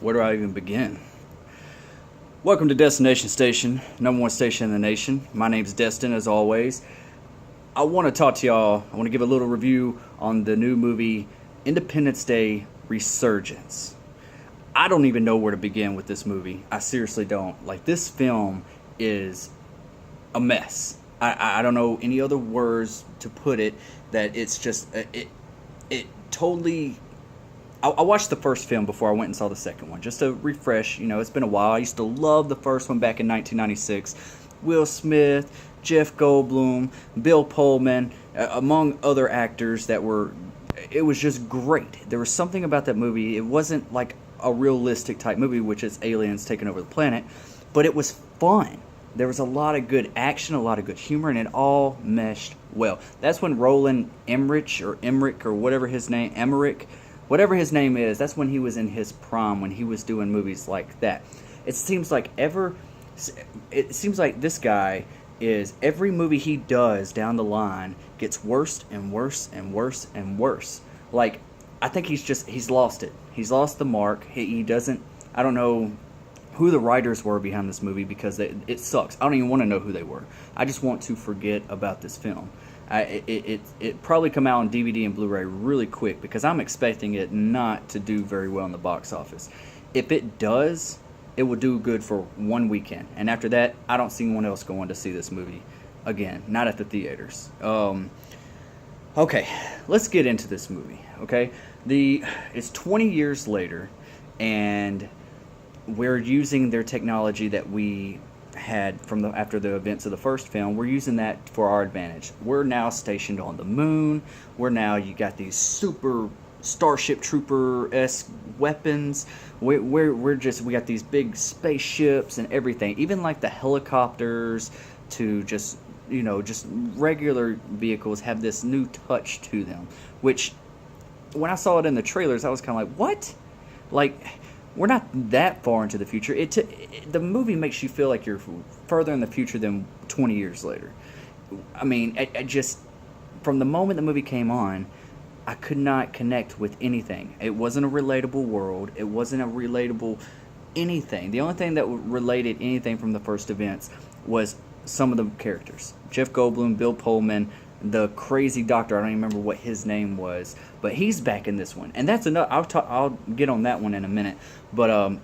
Where do I even begin? Welcome to Destination Station, number one station in the nation. My name's Destin, as always. I want to talk to y'all. I want to give a little review on the new movie Independence Day Resurgence. I don't even know where to begin with this movie. I seriously don't. Like, this film is a mess. I don't know any other words to put it. That it's just it totally. I watched the first film before I went and saw the second one, just to refresh. You know, it's been a while. I used to love the first one back in 1996. Will Smith, Jeff Goldblum, Bill Pullman, among other actors that were. It was just great. There was something about that movie. It wasn't like a realistic type movie, which is aliens taking over the planet, but it was fun. There was a lot of good action, a lot of good humor, and it all meshed well. That's when Roland Emmerich or whatever his name, whatever his name is, that's when he was in his prime, when he was doing movies like that. It seems like this guy is, every movie he does down the line gets worse and worse and worse and worse. Like, I think he's lost it. He's lost the mark. He doesn't, I don't know who the writers were behind this movie, because it sucks. I don't even want to know who they were. I just want to forget about this film. It probably come out on DVD and Blu-ray really quick, because I'm expecting it not to do very well in the box office. If it does, it will do good for one weekend, and after that, I don't see anyone else going to see this movie again. Not at the theaters. Okay, let's get into this movie. Okay, it's 20 years later, and we're using their technology that we had after the events of the first film. We're using that for our advantage. We're now stationed on the moon. You got these super Starship Trooper-esque weapons. We got these big spaceships and everything. Even like the helicopters to just regular vehicles have this new touch to them. Which, when I saw it in the trailers, I was kind of like, what? Like, we're not that far into the future. The movie makes you feel like you're further in the future than 20 years later. I mean, I just, from the moment the movie came on, I could not connect with anything. It wasn't a relatable world. It wasn't a relatable anything. The only thing that related anything from the first events was some of the characters. Jeff Goldblum, Bill Pullman, the crazy doctor, I don't even remember what his name was, but he's back in this one, and that's enough. I'll get on that one in a minute, but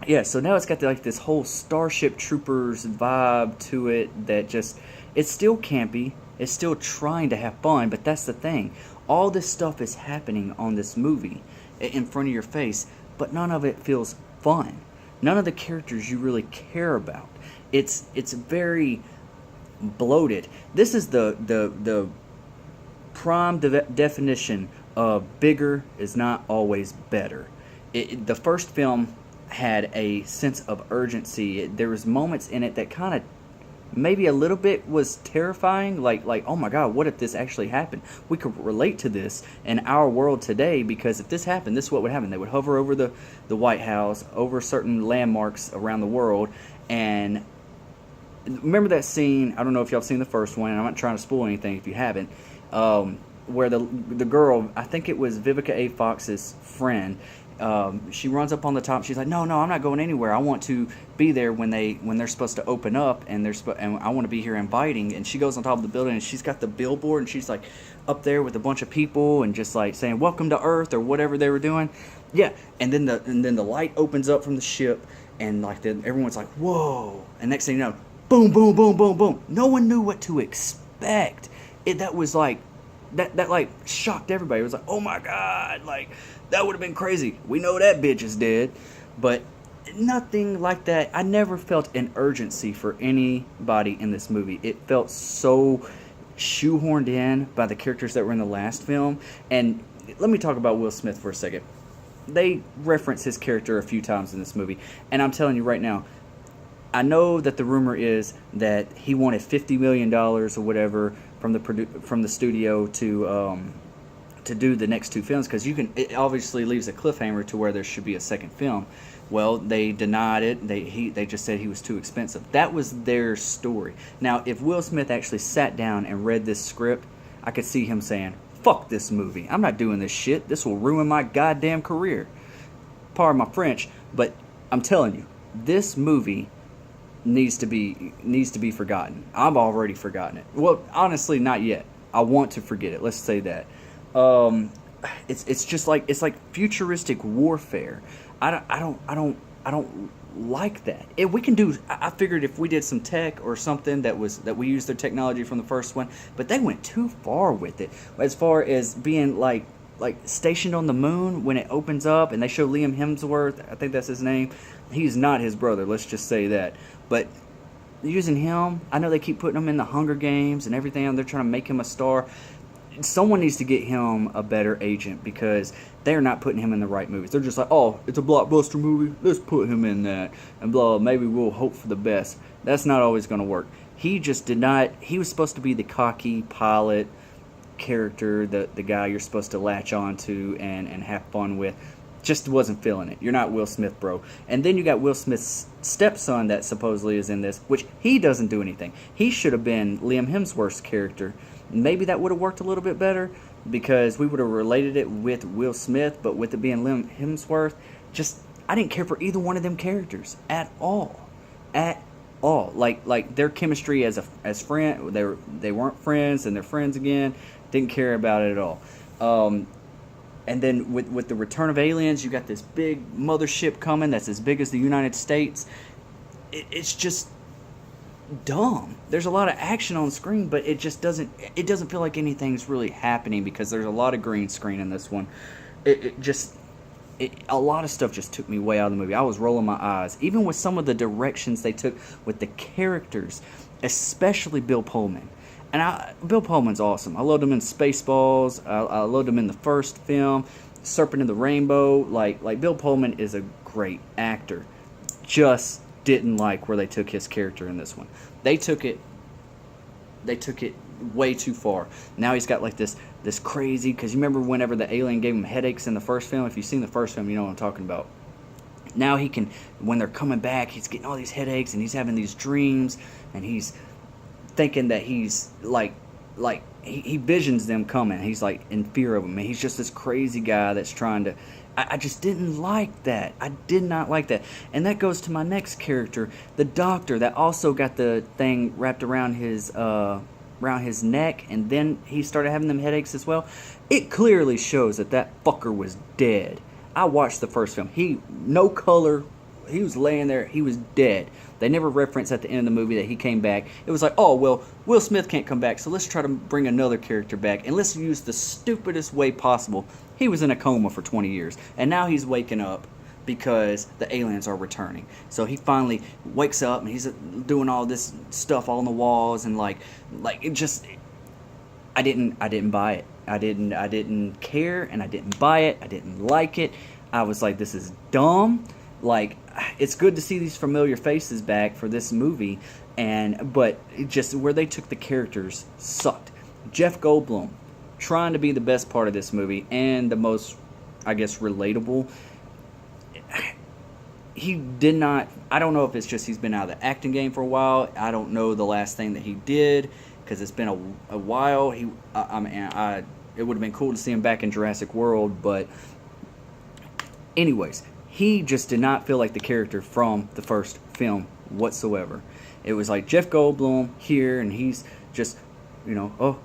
yeah. So now it's got this whole Starship Troopers vibe to it that it's still campy, it's still trying to have fun, but that's the thing. All this stuff is happening on this movie in front of your face, but none of it feels fun. None of the characters you really care about. It's very bloated. This is the prime definition of bigger is not always better. The first film had a sense of urgency. There was moments in it that kind of maybe a little bit was terrifying, like oh my god, what if this actually happened? We could relate to this in our world today, because if this happened, this is what would happen. They would hover over the White House, over certain landmarks around the world, and remember that scene, I don't know if y'all have seen the first one, and I'm not trying to spoil anything if you haven't, where the girl, I think it was Vivica A. Fox's friend, she runs up on the top, she's like, no, I'm not going anywhere, I want to be there when they're supposed to open up, and I want to be here inviting, and she goes on top of the building, and she's got the billboard, and she's like up there with a bunch of people, and just like saying, welcome to Earth, or whatever they were doing, yeah, and then the light opens up from the ship, and like everyone's like, whoa, and next thing you know, boom, boom, boom, boom, boom. No one knew what to expect. That was like, that like shocked everybody. It was like, oh my god, like that would have been crazy. We know that bitch is dead, but nothing like that. I never felt an urgency for anybody in this movie. It felt so shoehorned in by the characters that were in the last film. And let me talk about Will Smith for a second. They reference his character a few times in this movie, and I'm telling you right now, I know that the rumor is that he wanted $50 million or whatever from the studio to do the next two films, because it obviously leaves a cliffhanger to where there should be a second film. Well, they denied it. They just said he was too expensive. That was their story. Now, if Will Smith actually sat down and read this script, I could see him saying, fuck this movie. I'm not doing this shit. This will ruin my goddamn career. Pardon my French, But I'm telling you, this movie needs to be forgotten. I've already forgotten it. Well, honestly, not yet. I want to forget it. Let's say that. Um, it's just like it's like futuristic warfare. I don't like that. If we can do, I figured if we did some tech or something that we used their technology from the first one, but they went too far with it. As far as being like stationed on the moon when it opens up and they show Liam Hemsworth, I think that's his name. He's not his brother. Let's just say that. But using him, I know they keep putting him in the Hunger Games and everything, and they're trying to make him a star. Someone needs to get him a better agent because they're not putting him in the right movies. They're just like, oh, it's a blockbuster movie, let's put him in that, and blah, maybe we'll hope for the best. That's not always going to work. He just did not, he was supposed to be the cocky pilot character, the guy you're supposed to latch on to and have fun with. Just wasn't feeling it. You're not Will Smith, bro. And then you got Will Smith's stepson that supposedly is in this, which he doesn't do anything. He should have been Liam Hemsworth's character. Maybe that would have worked a little bit better because we would have related it with Will Smith, but with it being Liam Hemsworth, just I didn't care for either one of them characters at all. At all. Like their chemistry as friend, they weren't friends and they're friends again. Didn't care about it at all. And then with the return of aliens, you got this big mothership coming that's as big as the United States. It's just dumb. There's a lot of action on screen, but it doesn't feel like anything's really happening because there's a lot of green screen in this one. A lot of stuff just took me way out of the movie. I was rolling my eyes, even with some of the directions they took with the characters, especially Bill Pullman. And Bill Pullman's awesome. I loved him in Spaceballs. I loved him in the first film, Serpent in the Rainbow. Like Bill Pullman is a great actor. Just didn't like where they took his character in this one. They took it way too far. Now he's got like this crazy, because you remember whenever the alien gave him headaches in the first film? If you've seen the first film, you know what I'm talking about. Now he can, when they're coming back, he's getting all these headaches and he's having these dreams and he's thinking that he's like he visions them coming. He's like in fear of them, and he's just this crazy guy that's trying to. I just didn't like that. I did not like that, and that goes to my next character, the doctor that also got the thing wrapped around his neck, and then he started having them headaches as well. It clearly shows that fucker was dead. I watched the first film. No color. He was laying there. He was dead. They never referenced at the end of the movie that he came back. It was like, oh, well, Will Smith can't come back, so let's try to bring another character back, and let's use the stupidest way possible. He was in a coma for 20 years, and now he's waking up because the aliens are returning. So he finally wakes up, and he's doing all this stuff all on the walls, and like it just, I didn't buy it. I didn't care, and I didn't buy it. I didn't like it. I was like, this is dumb. Like, it's good to see these familiar faces back for this movie, but just where they took the characters sucked. Jeff Goldblum, trying to be the best part of this movie and the most, I guess, relatable. He did not. I don't know if it's just he's been out of the acting game for a while. I don't know the last thing that he did because it's been a while. It would have been cool to see him back in Jurassic World, but anyways. He just did not feel like the character from the first film whatsoever. It was like Jeff Goldblum here, and he's just, oh,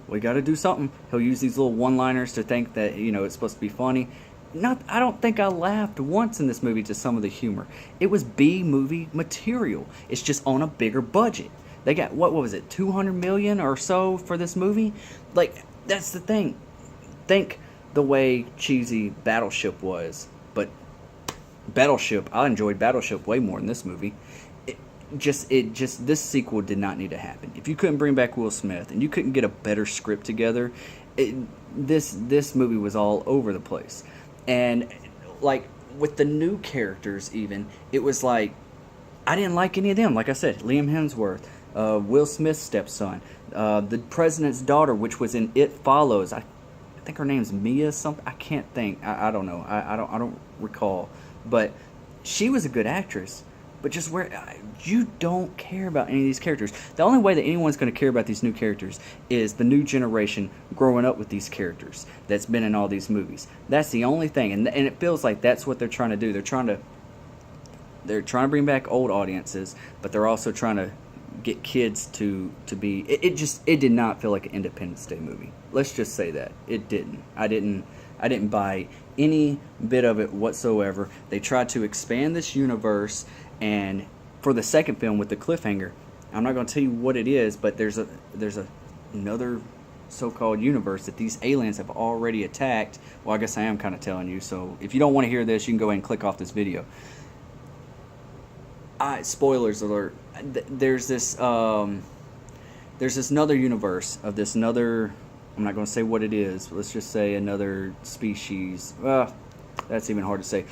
we got to do something. He'll use these little one-liners to think that, it's supposed to be funny. I don't think I laughed once in this movie to some of the humor. It was B-movie material. It's just on a bigger budget. They got, what was it, $200 million or so for this movie? Like, that's the thing. Think the way cheesy Battleship was. But Battleship, I enjoyed Battleship way more than this movie. This sequel did not need to happen. If you couldn't bring back Will Smith and you couldn't get a better script together, this movie was all over the place. And like with the new characters, even it was like I didn't like any of them. Like I said, Liam Hemsworth, Will Smith's stepson, the president's daughter, which was in It Follows. I think her name's Mia something. I can't think. I don't know. I don't recall. But she was a good actress. but just where you don't care about any of these characters. The only way that anyone's going to care about these new characters is the new generation growing up with these characters that's been in all these movies. That's the only thing, and it feels like that's what they're trying to do. They're trying to bring back old audiences, but they're also trying to get kids to be. It did not feel like an Independence Day movie. Let's just say that it didn't. I didn't buy any bit of it whatsoever. They tried to expand this universe, and for the second film with the cliffhanger, I'm not going to tell you what it is, but there's another so-called universe that these aliens have already attacked. Well, I guess I am kind of telling you, so if you don't want to hear this, you can go ahead and click off this video. Spoilers alert. There's this another universe of this another. I'm not going to say what it is. Let's just say another species. That's even hard to say.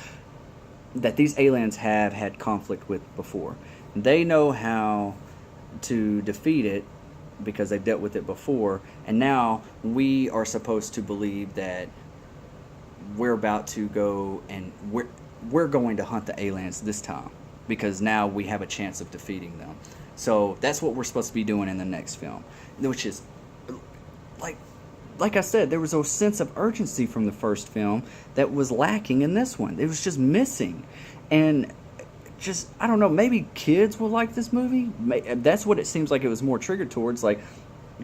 That these aliens have had conflict with before. They know how to defeat it because they've dealt with it before. And now we are supposed to believe that we're about to go and we're going to hunt the aliens this time, because now we have a chance of defeating them. So that's what we're supposed to be doing in the next film, which is like I said, there was a sense of urgency from the first film that was lacking in this one. It was just missing. And just, I don't know, maybe kids will like this movie. That's what it seems like it was more triggered towards, like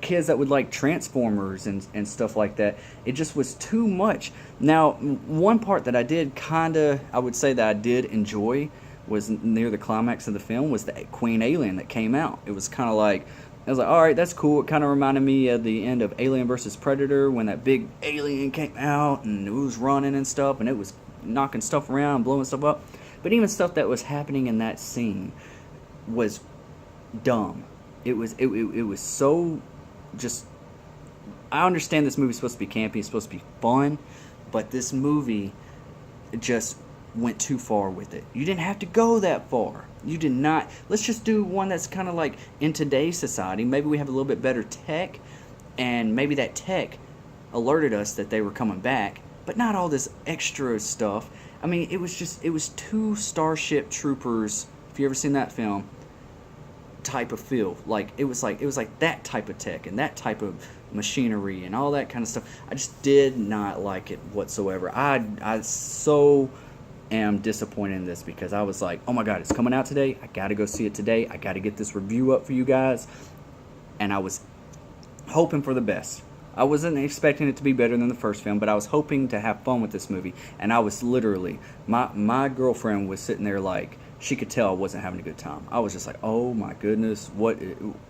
kids that would like Transformers and stuff like that. It just was too much. Now, one part that I would say that I did enjoy was near the climax of the film was the Queen Alien that came out. It was kind of like, I was like, all right, that's cool. It kind of reminded me of the end of Alien vs. Predator when that big alien came out and it was running and stuff and it was knocking stuff around, blowing stuff up. But even stuff that was happening in that scene was dumb. It was so just. I understand this movie's supposed to be campy, it's supposed to be fun, but this movie just went too far with it. You didn't have to go that far. You did not. Let's just do one that's kind of like in today's society. Maybe we have a little bit better tech, and maybe that tech alerted us that they were coming back, but not all this extra stuff. I mean, it was two Starship Troopers, if you ever seen that film, type of feel. Like it was like that type of tech and that type of machinery and all that kind of stuff. I just did not like it whatsoever. I so am disappointed in this because I was like, oh my god, it's coming out today. I gotta go see it today. I gotta get this review up for you guys. And I was hoping for the best. I wasn't expecting it to be better than the first film, but I was hoping to have fun with this movie. And I was literally, my girlfriend was sitting there like, she could tell I wasn't having a good time. I was just like, oh my goodness, what,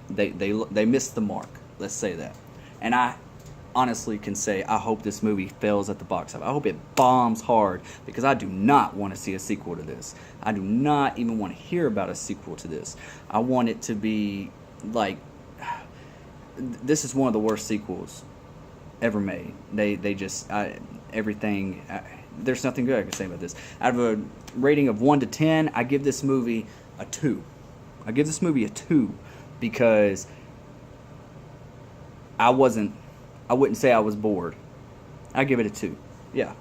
they missed the mark. Let's say that. And I honestly can say I hope this movie fails at the box office. I hope it bombs hard, because I do not want to see a sequel to this. I do not even want to hear about a sequel to this. I want it to be like, this is one of the worst sequels ever made. They just everything. There's nothing good I can say about this. Out of a rating of 1 to 10, I give this movie a 2. I give this movie a 2 because I wouldn't say I was bored. I give it a 2. Yeah.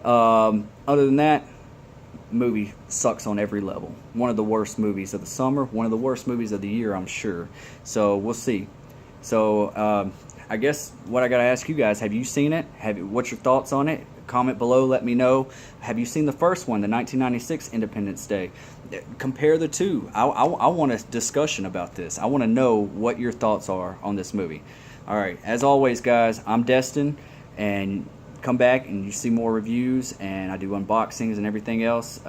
Other than that, movie sucks on every level. One of the worst movies of the summer. One of the worst movies of the year, I'm sure. So we'll see. So I guess what I gotta ask you guys: have you seen it? What's your thoughts on it? Comment below. Let me know. Have you seen the first one, the 1996 Independence Day? Compare the two. I want a discussion about this. I want to know what your thoughts are on this movie. All right, as always, guys, I'm Destin, and come back and you see more reviews, and I do unboxings and everything else.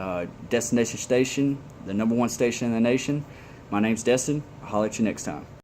Destination Station, the #1 station in the nation. My name's Destin. I'll holler at you next time.